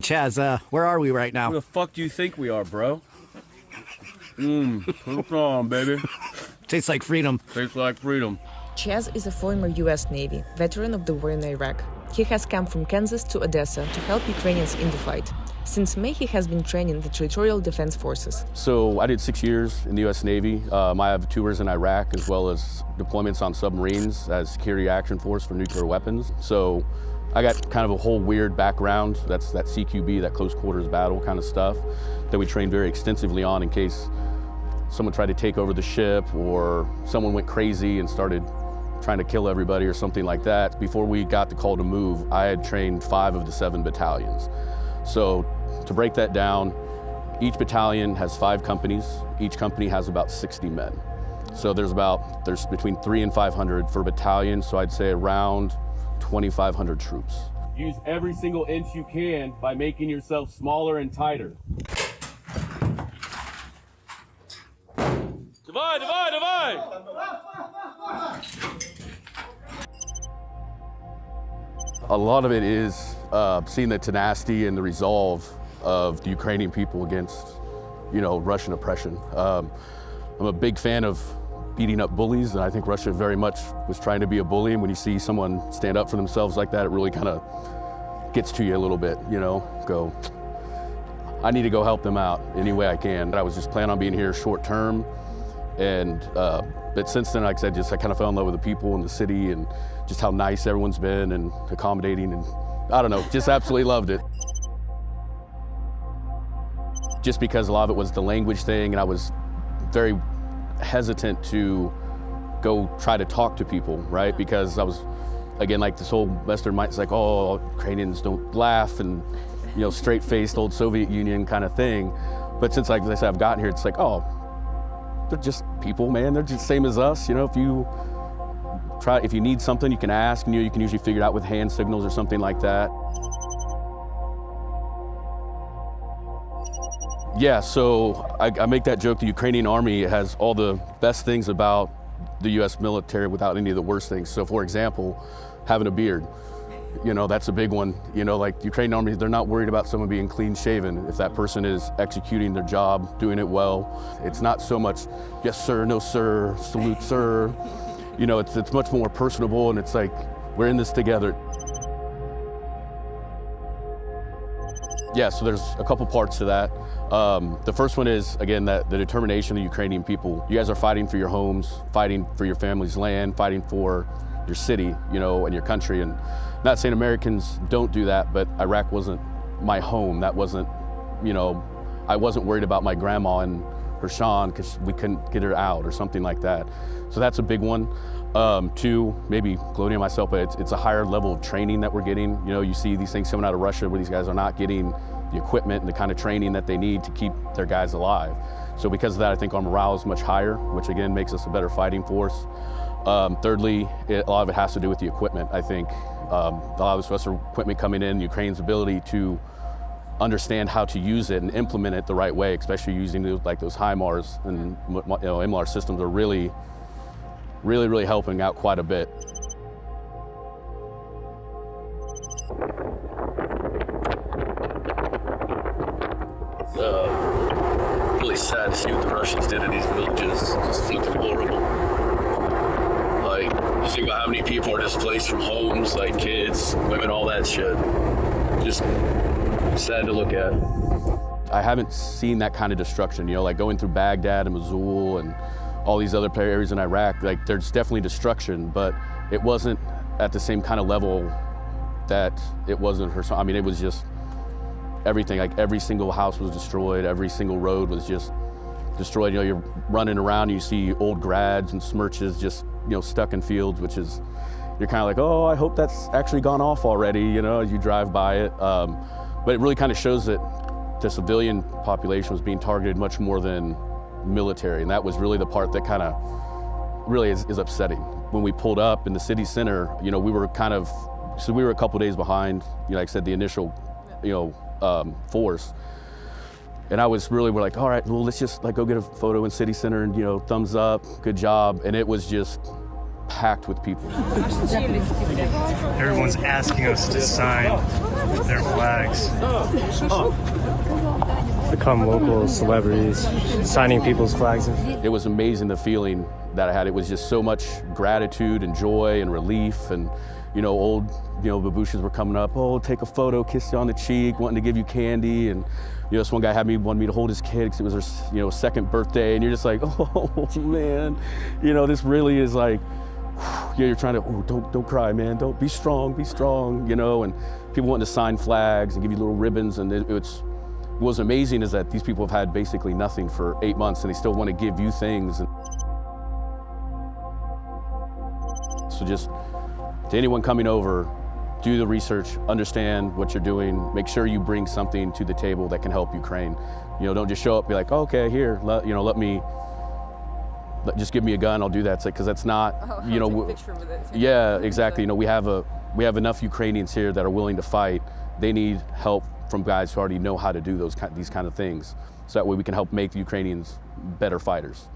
Chaz, where are we right now? Where the fuck do you think we are, bro? Put on, baby. Tastes like freedom. Tastes like freedom. Chaz is a former US Navy, veteran of the war in Iraq. He has come from Kansas to Odessa to help Ukrainians in the fight. Since May, he has been training the Territorial Defense Forces. So I did 6 years in the US Navy. I have tours in Iraq as well as deployments on submarines as security action force for nuclear weapons. So I got kind of a whole weird background. That's that CQB, that close quarters battle kind of stuff that we trained very extensively on in case someone tried to take over the ship or someone went crazy and started trying to kill everybody or something like that. Before we got the call to move, I had trained 5 of the 7 battalions. So to break that down, each battalion has 5 companies. Each company has about 60 men. So there's between 300 and 500 per battalion. So I'd say around 2,500 troops. Use every single inch you can by making yourself smaller and tighter. Divide, divide, divide! A lot of it is seeing the tenacity and the resolve of the Ukrainian people against, Russian oppression. I'm a big fan of beating up bullies, and I think Russia very much was trying to be a bully. And when you see someone stand up for themselves like that, it really kind of gets to you a little bit, go, I need to go help them out any way I can. I was just planning on being here short term. And but since then, like I said, I kind of fell in love with the people in the city and just how nice everyone's been and accommodating, and I don't know, just absolutely loved it. Just because a lot of it was the language thing, and I was very hesitant to go try to talk to people, right? Because I was, again, like this whole Western mindset, like, oh, Ukrainians don't laugh, and straight-faced old Soviet Union kind of thing. But since, like I said, I've gotten here, it's like, oh, they're just people, man. They're just same as us. If you need something, you can ask. You can usually figure it out with hand signals or something like that. Yeah, so I make that joke. The Ukrainian army has all the best things about the U.S. military without any of the worst things. So, for example, having a beard. That's a big one. Like the Ukrainian army, they're not worried about someone being clean shaven. If that person is executing their job, doing it well, it's not so much, yes, sir, no, sir, salute, sir. It's much more personable, and it's like, we're in this together. Yeah, so there's a couple parts to that. The first one is, again, that the determination of the Ukrainian people. You guys are fighting for your homes, fighting for your family's land, fighting for your city, and your country. And not saying Americans don't do that, but Iraq wasn't my home. That wasn't, I wasn't worried about my grandma in Hershan because we couldn't get her out or something like that. So that's a big one. 2, maybe gloating on myself, but it's a higher level of training that we're getting. You see these things coming out of Russia where these guys are not getting the equipment and the kind of training that they need to keep their guys alive. So because of that, I think our morale is much higher, which again makes us a better fighting force. Thirdly, a lot of it has to do with the equipment. I think a lot of this Western equipment coming in, Ukraine's ability to understand how to use it and implement it the right way, especially using those HIMARS and MLR systems, are really helping out quite a bit. Really sad to see what the Russians did in these villages. Just flipping horrible. Like, you think about how many people are displaced from homes, like kids, women, all that shit. Just sad to look at. I haven't seen that kind of destruction, like going through Baghdad and Mosul and all these other areas in Iraq. Like, there's definitely destruction, but it wasn't at the same kind of level that it was in Kherson. I mean, it was just everything. Like, every single house was destroyed. Every single road was just destroyed. You're running around, you see old grads and smirches just, stuck in fields, which is, you're kind of like, oh, I hope that's actually gone off already, as you drive by it. But it really kind of shows that the civilian population was being targeted much more than military, and that was really the part that kind of really is upsetting. When we pulled up in the city center, we were we were a couple days behind, like I said, the initial, force. And we're like, all right, well, let's just go get a photo in city center and, thumbs up, good job. And it was just packed with people. Everyone's asking us to sign their flags. Become local celebrities, signing people's flags. It was amazing, the feeling that I had. It was just so much gratitude and joy and relief. And, old, babushes were coming up, oh, take a photo, kiss you on the cheek, wanting to give you candy. And, this one guy wanted me to hold his kid because it was her, second birthday. And you're just like, oh, man, this really is like, you're trying to, oh, don't cry, man. Don't be strong, and people wanting to sign flags and give you little ribbons. And what was amazing is that these people have had basically nothing for 8 months and they still want to give you things. So just to anyone coming over, do the research, understand what you're doing, make sure you bring something to the table that can help Ukraine. Don't just show up, be like, oh, okay, here, just give me a gun, I'll do that. It's like, because that's not, take a picture with it. Yeah, exactly. We have enough Ukrainians here that are willing to fight. They need help from guys who already know how to do these kind of things. So that way we can help make the Ukrainians better fighters.